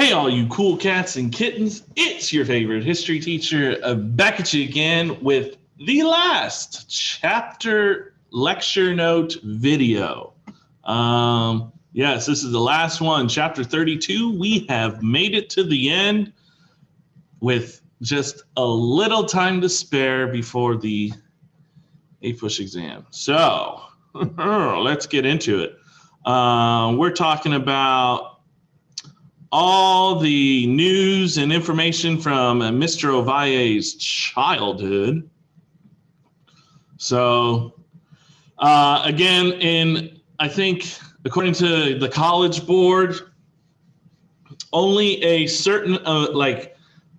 Hey, all you cool cats and kittens, it's your favorite history teacher back at you again with the last chapter lecture note video. Yes, this is the last one, chapter 32. We have made it to the end with just a little time to spare before the APUSH exam. So let's get into it. We're talking about all the news and information from Mr. Ovalles's childhood. So again, I think according to the College Board, only a certain 3 to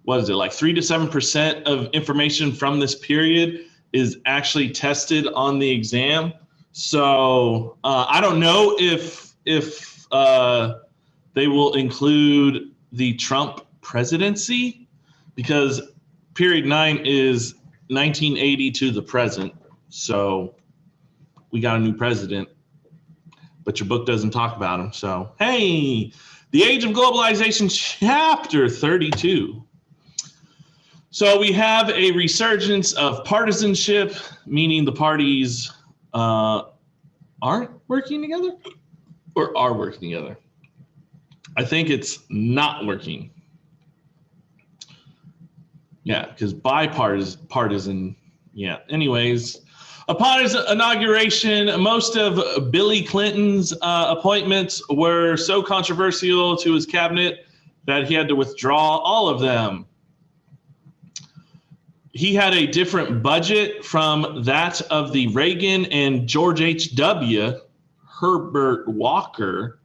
7% of information from this period is actually tested on the exam. So I don't know if they will include the Trump presidency, because period 9 is 1980 to the present. So we got a new president, but your book doesn't talk about him. So, hey, the Age of Globalization, chapter 32. So we have a resurgence of partisanship, meaning the parties aren't working together or are working together. I think it's not working. Yeah, because bipartisan. Yeah. Anyways, upon his inauguration, most of Billy Clinton's appointments were so controversial to his cabinet that he had to withdraw all of them. He had a different budget from that of the Reagan and George H.W. Herbert Walker.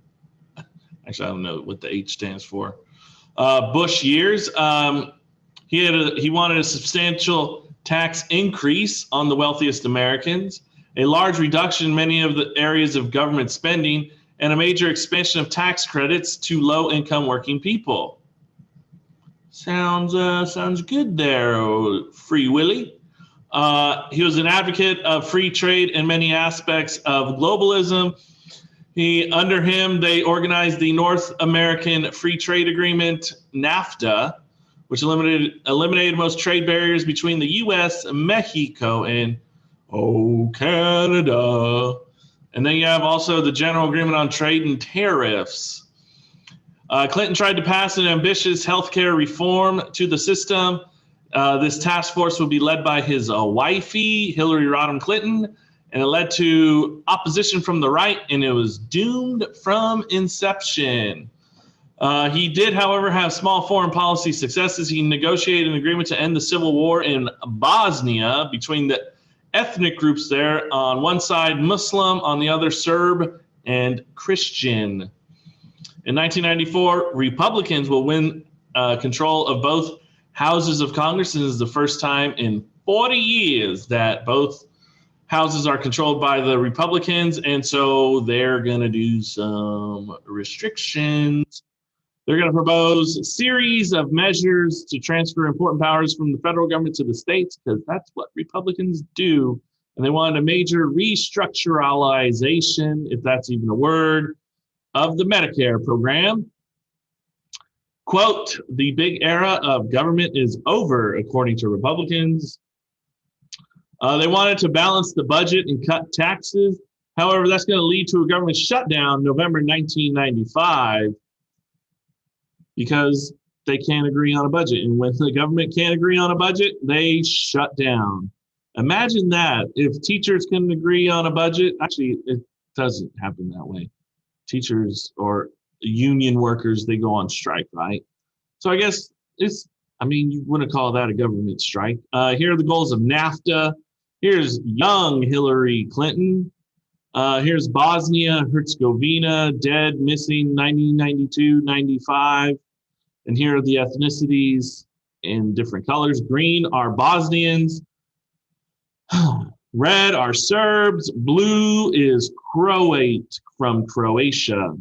Actually, I don't know what the H stands for. Bush years. He wanted a substantial tax increase on the wealthiest Americans, a large reduction in many of the areas of government spending, and a major expansion of tax credits to low-income working people. Sounds good there, Free Willy. He was an advocate of free trade in many aspects of globalism. Under him, they organized the North American Free Trade Agreement, NAFTA, which eliminated most trade barriers between the U.S., Mexico, and Canada. And then you have also the General Agreement on Trade and Tariffs. Clinton tried to pass an ambitious healthcare reform to the system. This task force would be led by his wifey, Hillary Rodham Clinton, and it led to opposition from the right, and it was doomed from inception. He did, however, have small foreign policy successes. He negotiated an agreement to end the civil war in Bosnia between the ethnic groups there. On one side, Muslim, on the other, Serb and Christian. In 1994, Republicans will win control of both houses of Congress. This is the first time in 40 years that both houses are controlled by the Republicans, and so they're going to do some restrictions. They're going to propose a series of measures to transfer important powers from the federal government to the states, because that's what Republicans do. And they wanted a major restructuralization, if that's even a word, of the Medicare program. Quote, the big era of government is over, according to Republicans. They wanted to balance the budget and cut taxes. However, that's going to lead to a government shutdown November 1995, because they can't agree on a budget. And when the government can't agree on a budget, they shut down. Imagine that. If teachers couldn't agree on a budget, actually, it doesn't happen that way. Teachers or union workers, they go on strike, right? So I guess you wouldn't call that a government strike. Here are the goals of NAFTA. Here's young Hillary Clinton. Here's Bosnia, Herzegovina, dead, missing, 1992, 95. And here are the ethnicities in different colors. Green are Bosnians. Red are Serbs. Blue is Croat from Croatia.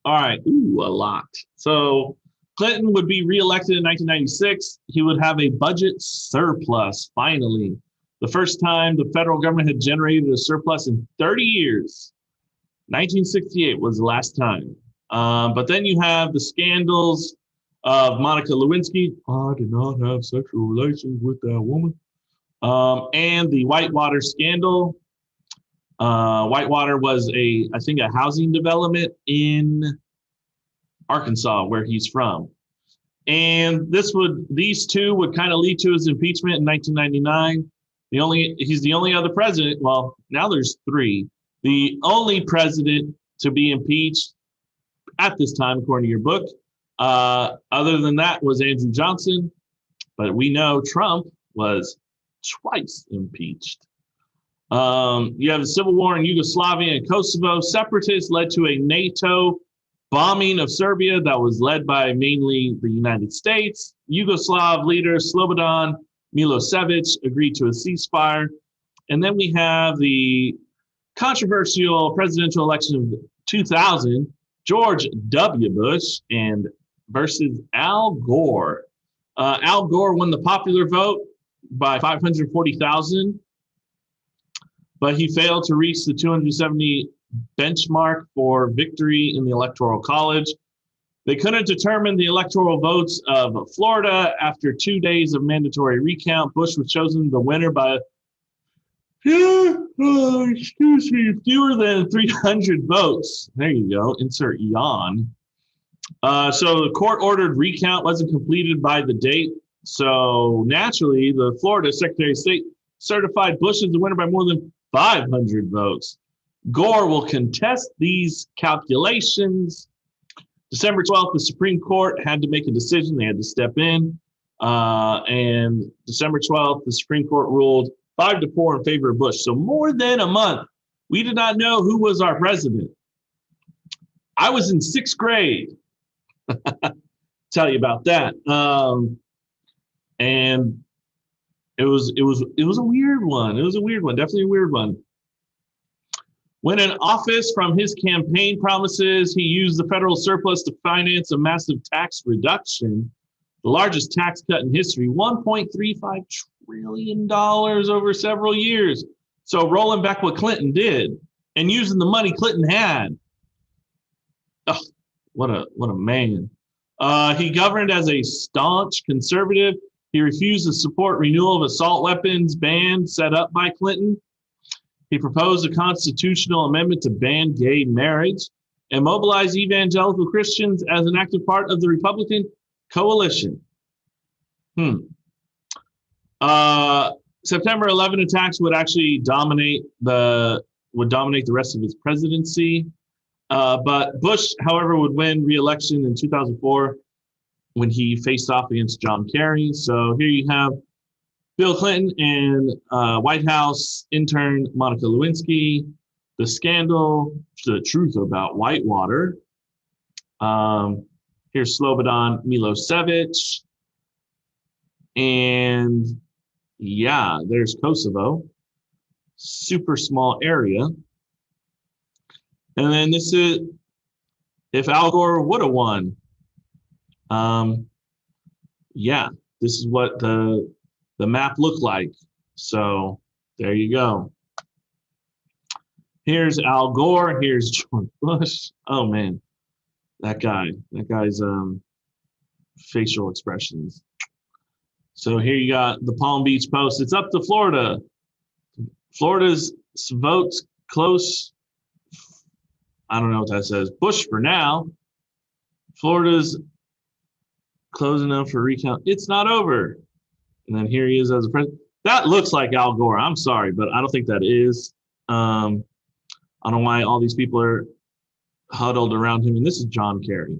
All right, a lot. So Clinton would be reelected in 1996. He would have a budget surplus, finally. The first time the federal government had generated a surplus in 30 years. 1968 was the last time. But then you have the scandals of Monica Lewinsky. I did not have sexual relations with that woman. And the Whitewater scandal. Whitewater was I think a housing development in Arkansas, where he's from. And these two would kind of lead to his impeachment in 1999. He's the only other president. Well, now there's three. The only president to be impeached at this time, according to your book. Other than that was Andrew Johnson. But we know Trump was twice impeached. You have the civil war in Yugoslavia and Kosovo. Separatists led to a NATO bombing of Serbia that was led by mainly the United States. Yugoslav leader Slobodan Milosevic agreed to a ceasefire. And then we have the controversial presidential election of 2000, George W. Bush versus Al Gore. Al Gore won the popular vote by 540,000, but he failed to reach the 270 benchmark for victory in the Electoral College. They couldn't determine the electoral votes of Florida after 2 days of mandatory recount. Bush was chosen the winner by fewer than 300 votes. There you go. Insert yawn. So the court-ordered recount wasn't completed by the date. So naturally, the Florida Secretary of State certified Bush as the winner by more than 500 votes. Gore will contest these calculations. December 12th, the Supreme Court had to make a decision. They had to step in. And December 12th, the Supreme Court ruled 5-4 in favor of Bush. So more than a month, we did not know who was our president. I was in 6th grade. Tell you about that. And it was a weird one. It was a weird one, definitely a weird one. When in office, from his campaign promises, he used the federal surplus to finance a massive tax reduction, the largest tax cut in history, $1.35 trillion over several years. So rolling back what Clinton did and using the money Clinton had. Oh, what a man. He governed as a staunch conservative. He refused to support renewal of assault weapons ban set up by Clinton. He proposed a constitutional amendment to ban gay marriage and mobilize evangelical Christians as an active part of the Republican coalition. September 11 attacks would actually dominate the rest of his presidency. But Bush, however, would win re-election in 2004 when he faced off against John Kerry. So here you have Bill Clinton and White House intern Monica Lewinsky, the scandal, the truth about Whitewater. Here's Slobodan Milosevic. And yeah, there's Kosovo. Super small area. And then this is if Al Gore would have won. Yeah, this is what the map looked like. So there you go. Here's Al Gore. Here's George Bush. Oh man, that guy's facial expressions. So here you got the Palm Beach Post. It's up to Florida. Florida's votes close. I don't know what that says. Bush for now. Florida's closing up for recount. It's not over. And then here he is as a president. That looks like Al Gore. I'm sorry, but I don't think that is. I don't know why all these people are huddled around him. And this is John Kerry.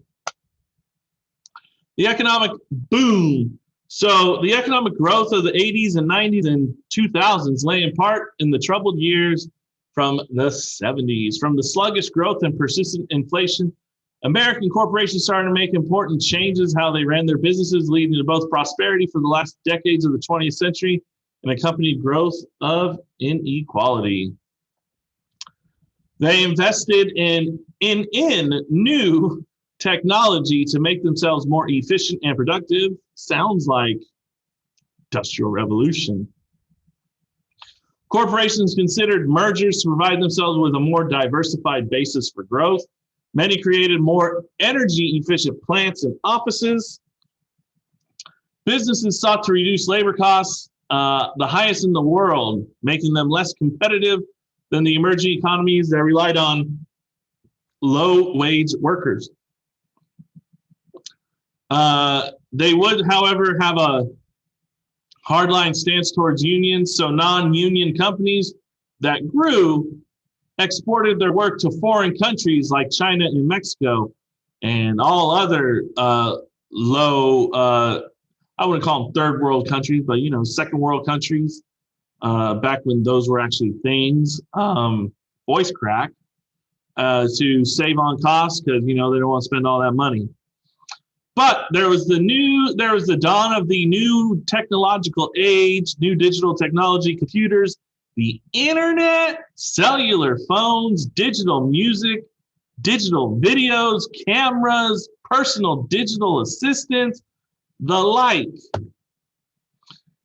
The economic boom. So the economic growth of the 80s and 90s and 2000s lay in part in the troubled years from the 70s. From the sluggish growth and persistent inflation, American corporations started to make important changes how they ran their businesses, leading to both prosperity for the last decades of the 20th century and accompanied growth of inequality. They invested in new technology to make themselves more efficient and productive. Sounds like Industrial Revolution. Corporations considered mergers to provide themselves with a more diversified basis for growth. Many created more energy-efficient plants and offices. Businesses sought to reduce labor costs, the highest in the world, making them less competitive than the emerging economies that relied on low-wage workers. They would, however, have a hardline stance towards unions, so non-union companies that grew exported their work to foreign countries like China and Mexico and all other low, I wouldn't call them third world countries, but, you know, second world countries, back when those were actually things, voice crack, to save on costs because, you know, they don't want to spend all that money. But there was the dawn of the new technological age, new digital technology, computers, the internet, cellular phones, digital music, digital videos, cameras, personal digital assistants, the like.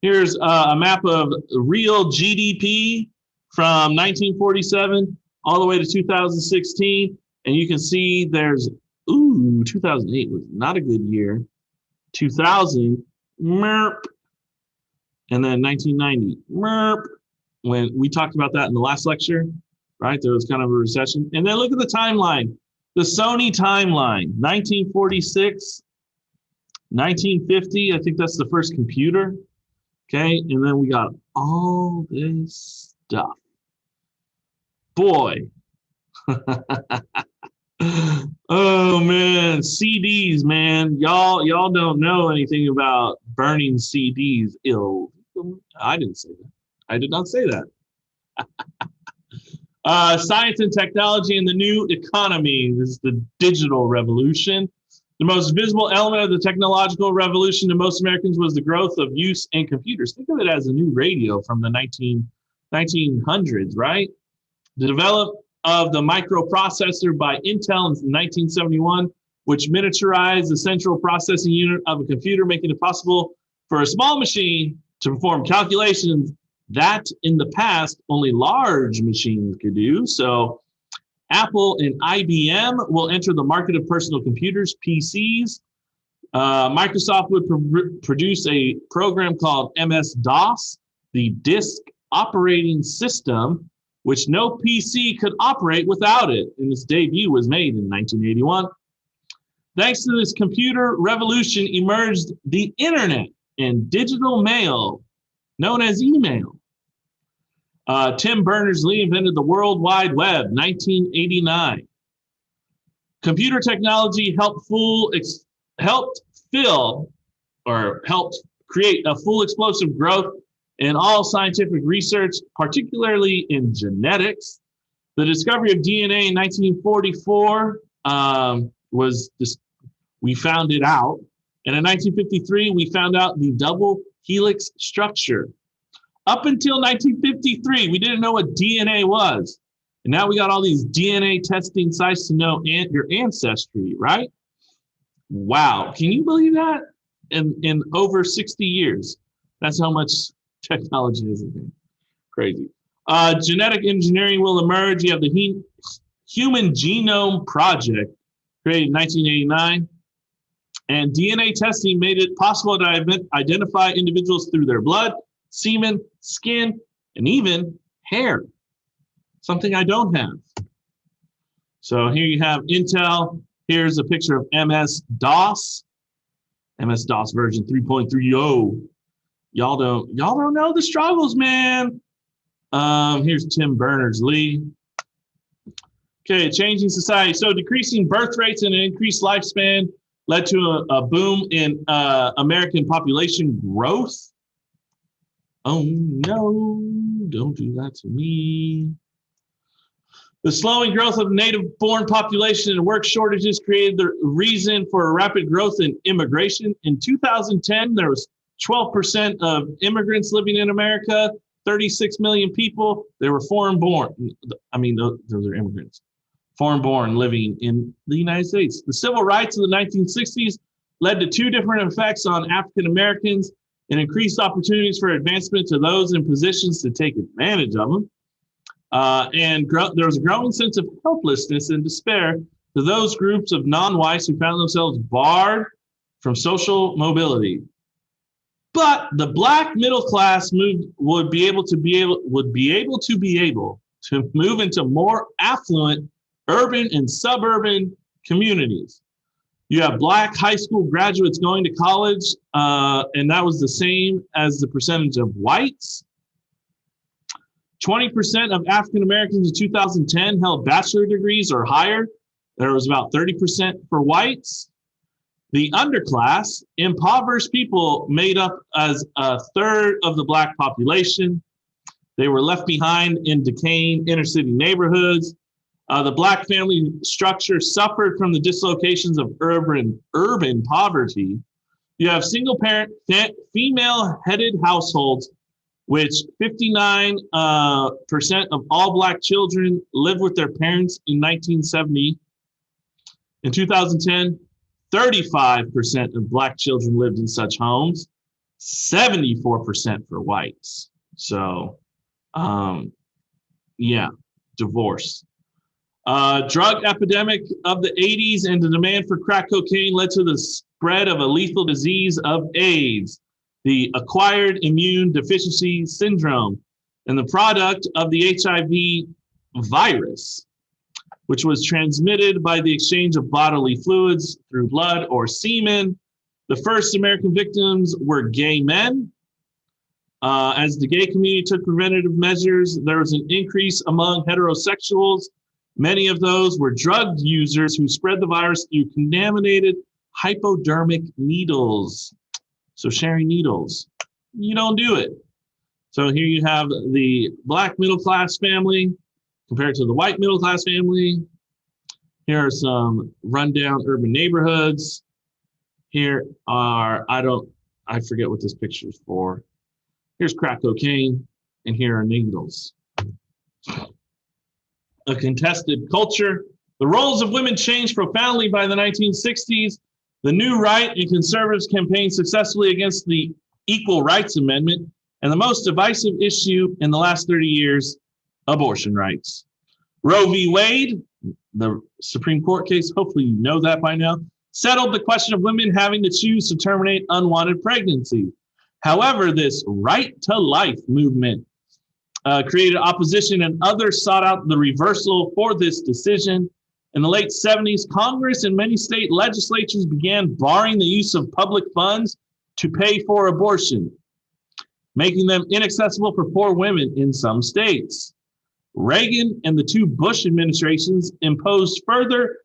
Here's a map of real GDP from 1947 all the way to 2016. And you can see there's, 2008 was not a good year. 2000, merp. And then 1990, merp. When we talked about that in the last lecture, right? There was kind of a recession. And then look at the timeline, the Sony timeline, 1946, 1950, I think that's the first computer. Okay, and then we got all this stuff. Boy. Oh man, CDs, man. Y'all don't know anything about burning CDs. I didn't say that. I did not say that. Science and technology and the new economy. This is the digital revolution. The most visible element of the technological revolution to most Americans was the growth of use in computers. Think of it as a new radio from the 1900s, right? The development of the microprocessor by Intel in 1971, which miniaturized the central processing unit of a computer, making it possible for a small machine to perform calculations that in the past only large machines could do. So Apple and IBM will enter the market of personal computers, PCs. Microsoft would produce a program called MS-DOS, the disk operating system, which no PC could operate without it. And its debut was made in 1981. Thanks to this computer revolution emerged the internet and digital mail, known as email. Tim Berners-Lee invented the World Wide Web, 1989. Computer technology helped create a full explosive growth in all scientific research, particularly in genetics. The discovery of DNA in 1944 we found it out. And in 1953, we found out the double helix structure. Up until 1953, we didn't know what DNA was. And now we got all these DNA testing sites to know your ancestry, right? Wow. Can you believe that? In over 60 years, that's how much technology has been. Crazy. Genetic engineering will emerge. You have the Human Genome Project, created in 1989. And DNA testing made it possible to identify individuals through their blood, semen, skin, and even hair. Something I don't have. So here you have Intel. Here's a picture of MS-DOS. MS-DOS version 3.30. Y'all don't know the struggles, man. Here's Tim Berners-Lee. Okay, changing society. So decreasing birth rates and an increased lifespan led to a boom in American population growth. Oh no, don't do that to me. The slowing growth of native-born population and work shortages created the reason for a rapid growth in immigration. In 2010, there was 12% of immigrants living in America, 36 million people. They were foreign-born. I mean, those are immigrants. Foreign-born living in the United States. The civil rights of the 1960s led to two different effects on African Americans and increased opportunities for advancement to those in positions to take advantage of them. There was a growing sense of helplessness and despair to those groups of non-whites who found themselves barred from social mobility. But the black middle class would be able to move into more affluent urban and suburban communities. You have black high school graduates going to college, and that was the same as the percentage of whites. 20% of African Americans in 2010 held bachelor degrees or higher. There was about 30% for whites. The underclass, impoverished people, made up as a third of the black population. They were left behind in decaying inner city neighborhoods. The black family structure suffered from the dislocations of urban poverty. You have single parent, female-headed households, which 59% of all black children lived with their parents in 1970. In 2010, 35% of black children lived in such homes, 74% for whites. So, divorce. Drug epidemic of the 80s and the demand for crack cocaine led to the spread of a lethal disease of AIDS, the acquired immune deficiency syndrome, and the product of the HIV virus, which was transmitted by the exchange of bodily fluids through blood or semen. The first American victims were gay men. As the gay community took preventative measures, there was an increase among heterosexuals. Many of those were drug users who spread the virus through contaminated hypodermic needles. So sharing needles, you don't do it. So here you have the black middle class family compared to the white middle class family. Here are some rundown urban neighborhoods. Here are, I forget what this picture is for. Here's crack cocaine, and here are needles. A contested culture. The roles of women changed profoundly by the 1960s. The new right and conservatives campaigned successfully against the Equal Rights Amendment, and the most divisive issue in the last 30 years, abortion rights. Roe v. Wade, the Supreme Court case, hopefully you know that by now, settled the question of women having to choose to terminate unwanted pregnancy. However, this right to life movement created opposition, and others sought out the reversal for this decision. In the late 70s, Congress and many state legislatures began barring the use of public funds to pay for abortion, making them inaccessible for poor women in some states. Reagan and the two Bush administrations imposed further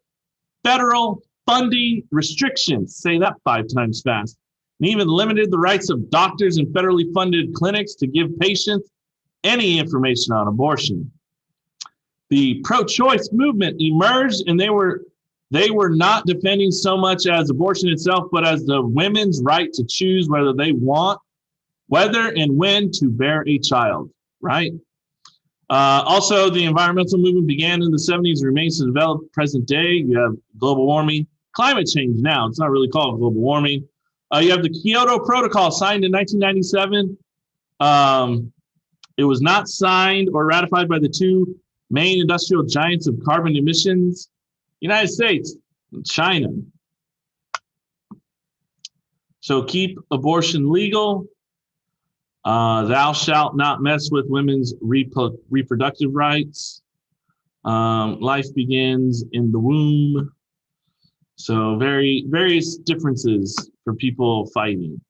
federal funding restrictions, say that 5 times fast, and even limited the rights of doctors and federally funded clinics to give patients any information on abortion. The pro-choice movement emerged, and they were not defending so much as abortion itself, but as the women's right to choose whether they want, whether and when to bear a child, right? Also, the environmental movement began in the 70s and remains to develop present day. You have global warming, climate change now. It's not really called global warming. You have the Kyoto Protocol signed in 1997. It was not signed or ratified by the two main industrial giants of carbon emissions, United States and China. So keep abortion legal. Thou shalt not mess with women's reproductive rights. Life begins in the womb. So various differences for people fighting.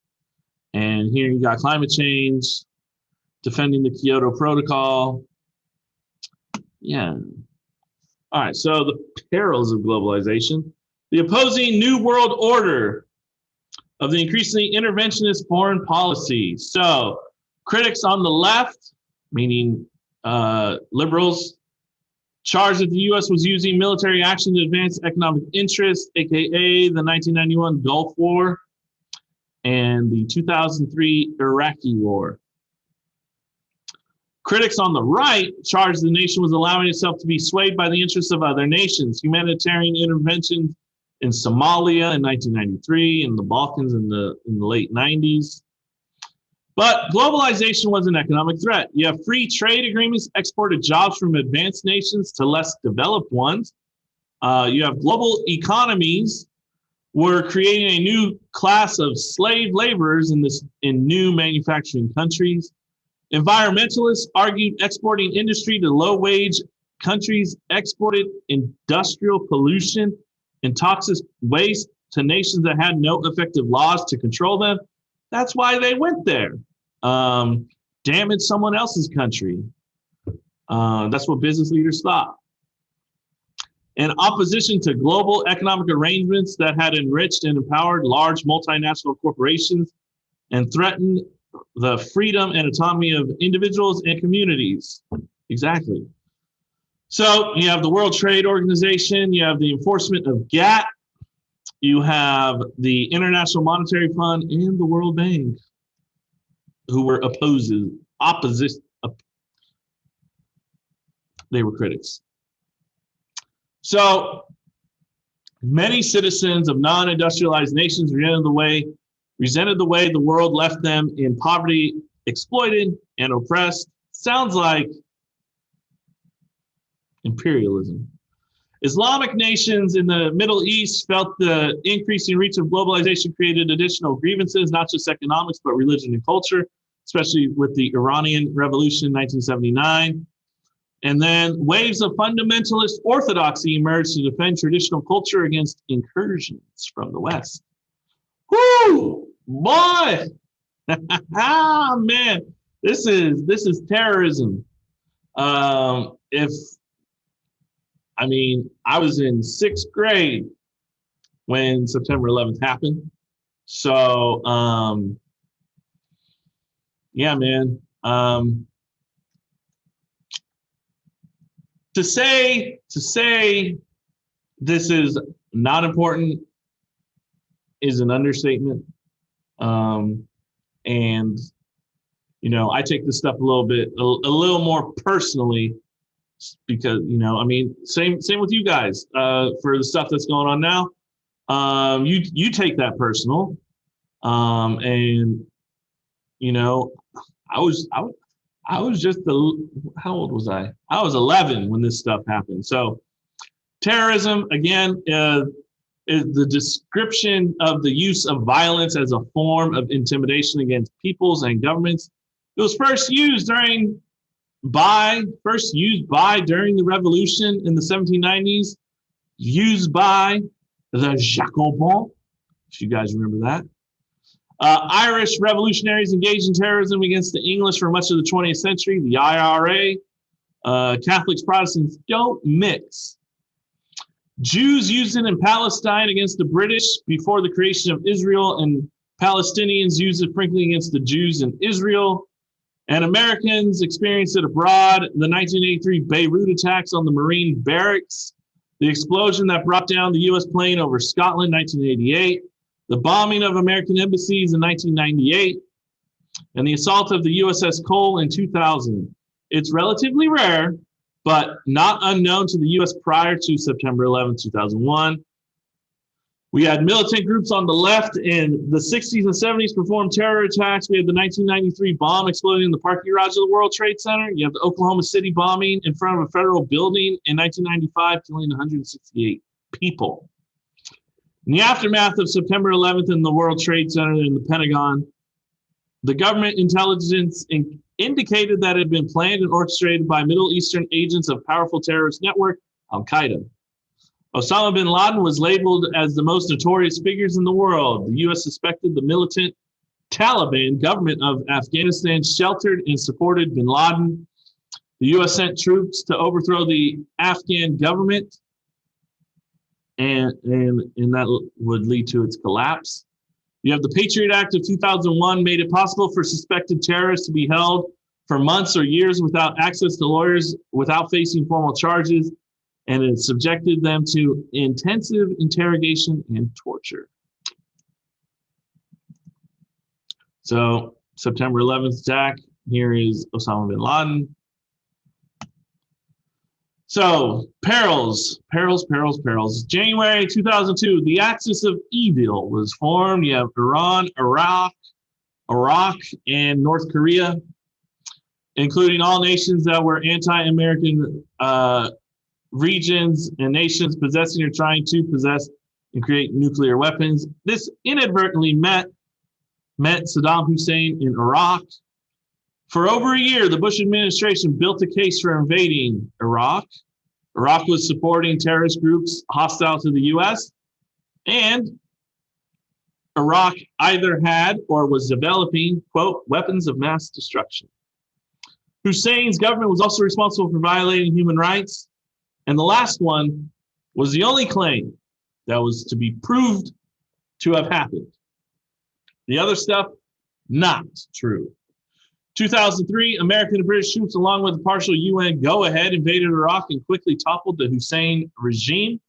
And here you got climate change, defending the Kyoto Protocol. Yeah. All right, so the perils of globalization. The opposing New World Order of the increasingly interventionist foreign policy. So critics on the left, meaning liberals, charged that the U.S. was using military action to advance economic interests, aka the 1991 Gulf War and the 2003 Iraqi War. Critics on the right charged the nation was allowing itself to be swayed by the interests of other nations. Humanitarian interventions in Somalia in 1993, in the Balkans in the late 90s. But globalization was an economic threat. You have free trade agreements exported jobs from advanced nations to less developed ones. You have global economies were creating a new class of slave laborers in new manufacturing countries. Environmentalists argued exporting industry to low-wage countries exported industrial pollution and toxic waste to nations that had no effective laws to control them. That's why they went there. Damage someone else's country. That's what business leaders thought. In opposition to global economic arrangements that had enriched and empowered large multinational corporations and threatened the freedom and autonomy of individuals and communities. Exactly. So you have the World Trade Organization, you have the enforcement of GATT, you have the International Monetary Fund and the World Bank, who were opposition. They were critics. So many citizens of non-industrialized nations resented the way the world left them in poverty, exploited, and oppressed. Sounds like imperialism. Islamic nations in the Middle East felt the increasing reach of globalization created additional grievances, not just economics, but religion and culture, especially with the Iranian Revolution in 1979. And then waves of fundamentalist orthodoxy emerged to defend traditional culture against incursions from the West. Whoo, boy! Ah, man, this is terrorism. I was in 6th grade when September 11th happened. So, yeah, man. To say this is not important is an understatement. And I take this stuff a little more personally because, same with you guys, for the stuff that's going on now. You take that personal. And I was just how old was I? I was 11 when this stuff happened. So terrorism, again, is the description of the use of violence as a form of intimidation against peoples and governments. It was first used during during the revolution in the 1790s, used by the Jacobins, if you guys remember that. Irish revolutionaries engaged in terrorism against the English for much of the 20th century, the IRA. Catholics, Protestants don't mix. Jews used it in Palestine against the British before the creation of Israel, and Palestinians used it frankly against the Jews in Israel. And Americans experienced it abroad. The 1983 Beirut attacks on the Marine barracks, the explosion that brought down the U.S. plane over Scotland, 1988. The bombing of American embassies in 1998, and the assault of the USS Cole in 2000. It's relatively rare, but not unknown to the U.S. prior to September 11, 2001. We had militant groups on the left in the 60s and 70s perform terror attacks. We had the 1993 bomb exploding in the parking garage of the World Trade Center. You have the Oklahoma City bombing in front of a federal building in 1995, killing 168 people. In the aftermath of September 11th in the World Trade Center and the Pentagon, the government intelligence indicated that it had been planned and orchestrated by Middle Eastern agents of powerful terrorist network, Al-Qaeda. Osama bin Laden was labeled as the most notorious figures in the world. The U.S. suspected the militant Taliban government of Afghanistan sheltered and supported bin Laden. The U.S. sent troops to overthrow the Afghan government, and that would lead to its collapse. You have the Patriot Act of 2001 made it possible for suspected terrorists to be held for months or years without access to lawyers, without facing formal charges, and it subjected them to intensive interrogation and torture. So September 11th attack, here is Osama bin Laden. So perils. January 2002, the axis of evil was formed. You have Iran, Iraq, and North Korea, including all nations that were anti-American regions and nations possessing or trying to possess and create nuclear weapons. This inadvertently met Saddam Hussein in Iraq. For over a year, the Bush administration built a case for invading Iraq. Iraq was supporting terrorist groups hostile to the U.S., and Iraq either had or was developing, quote, weapons of mass destruction. Hussein's government was also responsible for violating human rights. And the last one was the only claim that was to be proved to have happened. The other stuff, not true. 2003, American and British troops, along with a partial UN go-ahead, invaded Iraq and quickly toppled the Hussein regime.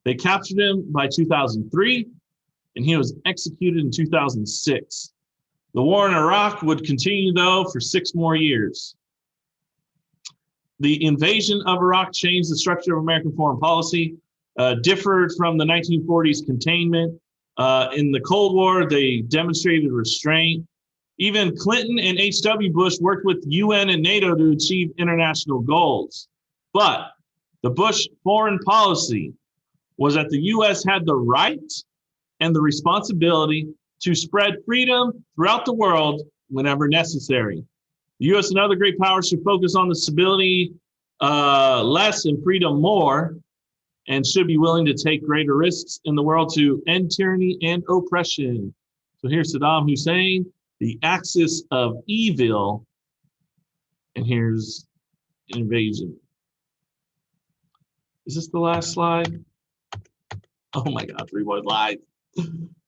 They captured him by 2003, and he was executed in 2006. The war in Iraq would continue, though, for 6 more years. The invasion of Iraq changed the structure of American foreign policy, differed from the 1940s containment. In the Cold War, they demonstrated restraint. Even Clinton and H.W. Bush worked with UN and NATO to achieve international goals. But the Bush foreign policy was that the U.S. had the right and the responsibility to spread freedom throughout the world whenever necessary. The U.S. and other great powers should focus on the stability less and freedom more, and should be willing to take greater risks in the world to end tyranny and oppression. So here's Saddam Hussein, the axis of evil, and here's invasion. Is this the last slide? Oh my God, 3 more slides.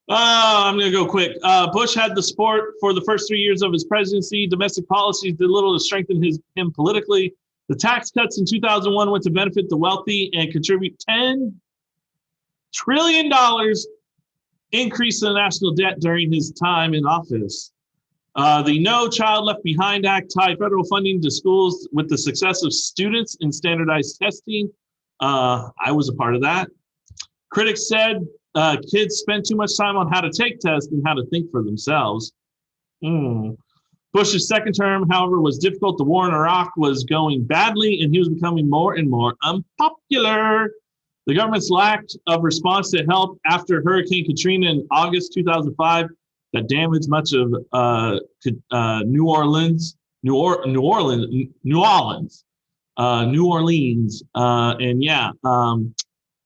I'm going to go quick. Bush had the support for the first 3 years of his presidency. Domestic policies did little to strengthen him politically. The tax cuts in 2001 went to benefit the wealthy and contribute $10 trillion increase in the national debt during his time in office. The No Child Left Behind Act tied federal funding to schools with the success of students in standardized testing. I was a part of that. Critics said kids spend too much time on how to take tests and how to think for themselves. Bush's second term, however, was difficult. The war in Iraq was going badly, and he was becoming more and more unpopular. The government's lack of response to help after Hurricane Katrina in August 2005 that damaged much of New Orleans, and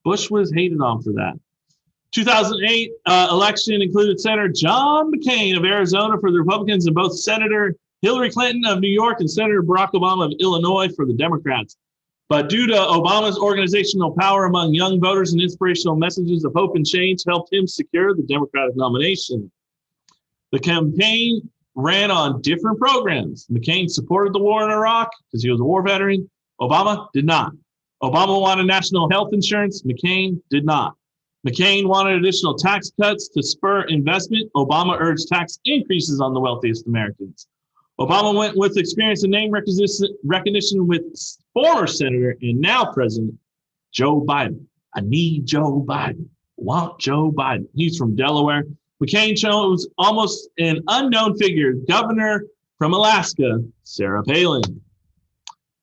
Bush was hated on for that. 2008 election included Senator John McCain of Arizona for the Republicans and both Senator Hillary Clinton of New York and Senator Barack Obama of Illinois for the Democrats. But due to Obama's organizational power among young voters and inspirational messages of hope and change helped him secure the Democratic nomination. The campaign ran on different programs. McCain supported the war in Iraq because he was a war veteran. Obama did not. Obama wanted national health insurance. McCain did not. McCain wanted additional tax cuts to spur investment. Obama urged tax increases on the wealthiest Americans. Obama went with experience and name recognition with former Senator and now President Joe Biden. I need Joe Biden. Want Joe Biden. He's from Delaware. McCain chose almost an unknown figure, Governor from Alaska, Sarah Palin.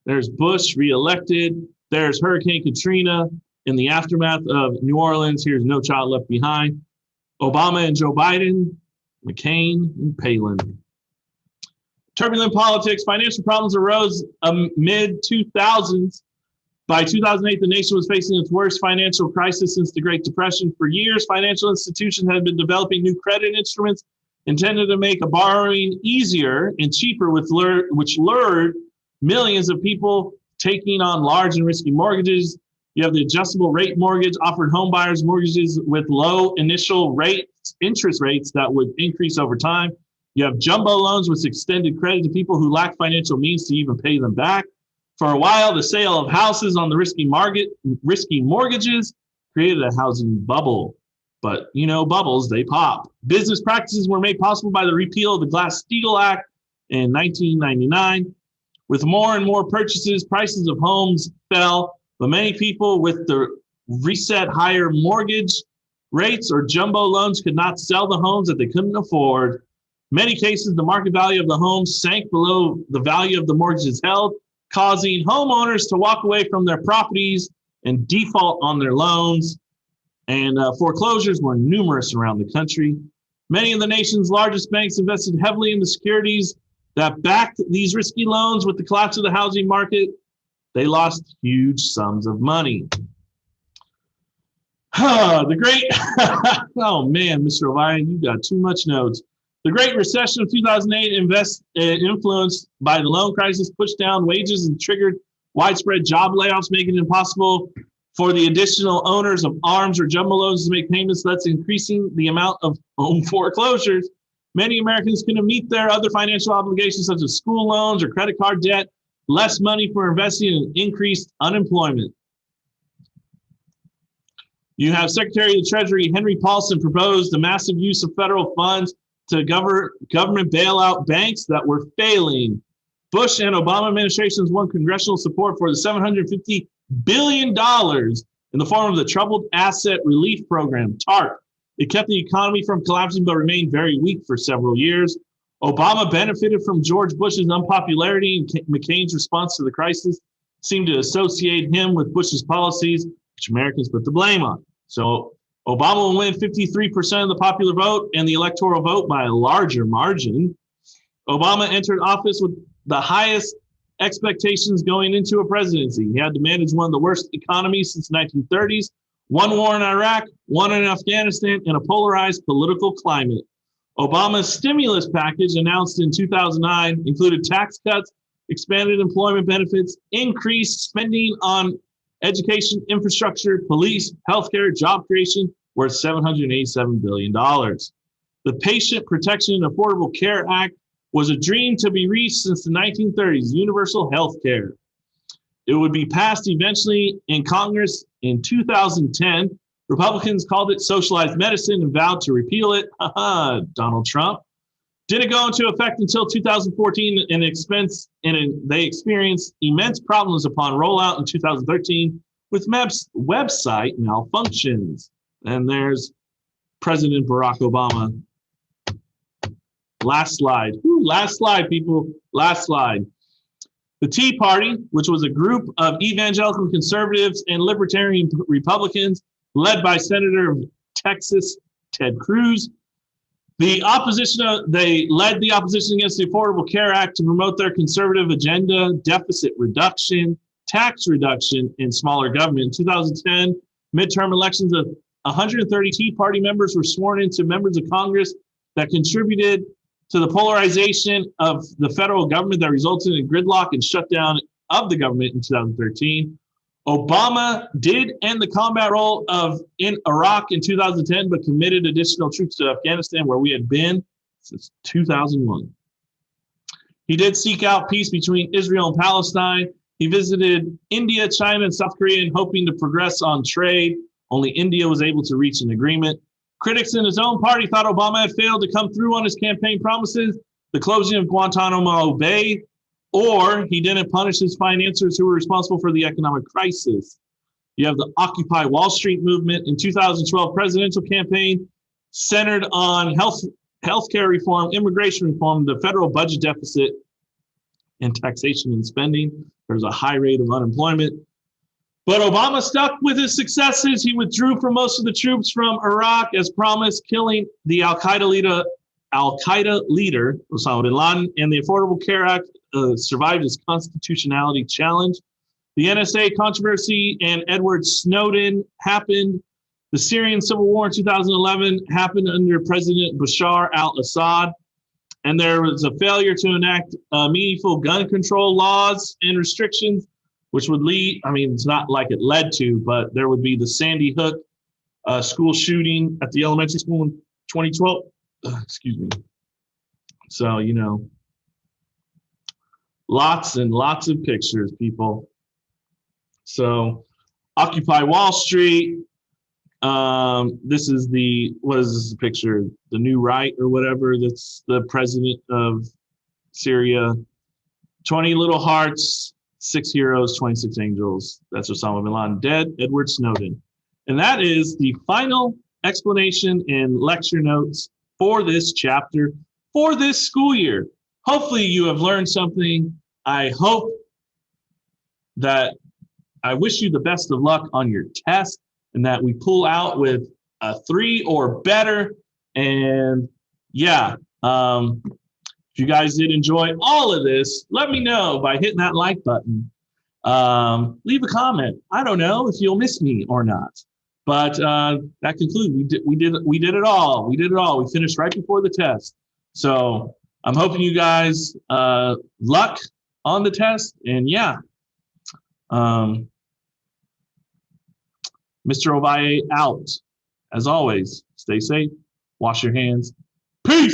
There's Bush reelected. There's Hurricane Katrina. In the aftermath of New Orleans, here's No Child Left Behind. Obama and Joe Biden, McCain and Palin. Turbulent politics, financial problems arose mid-2000s. By 2008, the nation was facing its worst financial crisis since the Great Depression. For years, financial institutions had been developing new credit instruments intended to make borrowing easier and cheaper, which lured millions of people taking on large and risky mortgages. You have the adjustable rate mortgage, offered home buyers mortgages with low initial interest rates that would increase over time. You have jumbo loans, which extended credit to people who lack financial means to even pay them back. For a while, the sale of houses on the risky mortgages created a housing bubble. But, you know, bubbles, they pop. Business practices were made possible by the repeal of the Glass-Steagall Act in 1999. With more and more purchases, prices of homes fell. But many people with the reset higher mortgage rates or jumbo loans could not sell the homes that they couldn't afford. In many cases, the market value of the homes sank below the value of the mortgages held, causing homeowners to walk away from their properties and default on their loans. And foreclosures were numerous around the country. Many of the nation's largest banks invested heavily in the securities that backed these risky loans. With the collapse of the housing market, they lost huge sums of money. The Great, oh man, Mr. O'Brien, you got too much notes. The Great Recession of 2008, influenced by the loan crisis, pushed down wages and triggered widespread job layoffs, making it impossible for the additional owners of ARMs or jumbo loans to make payments, thus increasing the amount of home foreclosures. Many Americans couldn't meet their other financial obligations, such as school loans or credit card debt, less money for investing, and increased unemployment. You have Secretary of the Treasury Henry Paulson proposed the massive use of federal funds to government bailout banks that were failing. Bush and Obama administrations won congressional support for the $750 billion in the form of the Troubled Asset Relief Program, TARP. It kept the economy from collapsing but remained very weak for several years. Obama benefited from George Bush's unpopularity, and McCain's response to the crisis seemed to associate him with Bush's policies, which Americans put the blame on. So Obama will win 53% of the popular vote and the electoral vote by a larger margin. Obama entered office with the highest expectations going into a presidency. He had to manage one of the worst economies since the 1930s, one war in Iraq, one in Afghanistan, and a polarized political climate. Obama's stimulus package, announced in 2009, included tax cuts, expanded employment benefits, increased spending on education, infrastructure, police, healthcare, job creation, worth $787 billion. The Patient Protection and Affordable Care Act was a dream to be reached since the 1930s, universal health care. It would be passed eventually in Congress in 2010. Republicans called it socialized medicine and vowed to repeal it. Donald Trump. Didn't go into effect until 2014 and they experienced immense problems upon rollout in 2013 with website malfunctions. And there's President Barack Obama. Last slide. Last slide, people. Last slide. The Tea Party, which was a group of evangelical conservatives and libertarian Republicans led by Senator of Texas Ted Cruz, they led the opposition against the Affordable Care Act to promote their conservative agenda, deficit reduction, tax reduction, and smaller government. In 2010, midterm elections of 130 Tea Party members were sworn into members of Congress that contributed to the polarization of the federal government that resulted in gridlock and shutdown of the government in 2013. Obama did end the combat role in Iraq in 2010, but committed additional troops to Afghanistan, where we had been since 2001. He did seek out peace between Israel and Palestine. He visited India, China, and South Korea, hoping to progress on trade. Only India was able to reach an agreement. Critics in his own party thought Obama had failed to come through on his campaign promises, the closing of Guantanamo Bay, or he didn't punish his financiers who were responsible for the economic crisis. You have the Occupy Wall Street movement. In 2012 presidential campaign centered on healthcare reform, immigration reform, the federal budget deficit, and taxation and spending. There's a high rate of unemployment. But Obama stuck with his successes. He withdrew from most of the troops from Iraq as promised, killing the Al-Qaeda leader, Osama bin Laden, and the Affordable Care Act survived its constitutionality challenge. The NSA controversy and Edward Snowden happened. The Syrian civil war in 2011 happened under President Bashar al-Assad. And there was a failure to enact meaningful gun control laws and restrictions, which would lead, it's not like it led to, but there would be the Sandy Hook school shooting at the elementary school in 2012. Excuse me. So, lots and lots of pictures, people. So, Occupy Wall Street. This is what is this picture? The New Right or whatever. That's the president of Syria. 20 little hearts, 6 heroes, 26 angels. That's Osama bin Laden dead. Edward Snowden. And that is the final explanation and lecture notes for this chapter, for this school year. Hopefully you have learned something. I hope that I wish you the best of luck on your test and that we pull out with a 3 or better. And yeah, if you guys did enjoy all of this, let me know by hitting that like button. Leave a comment. I don't know if you'll miss me or not. But that concludes. We did it all. We did it all. We finished right before the test. So I'm hoping you guys luck on the test. And yeah, Mr. Ovalle out. As always, stay safe, wash your hands. Peace.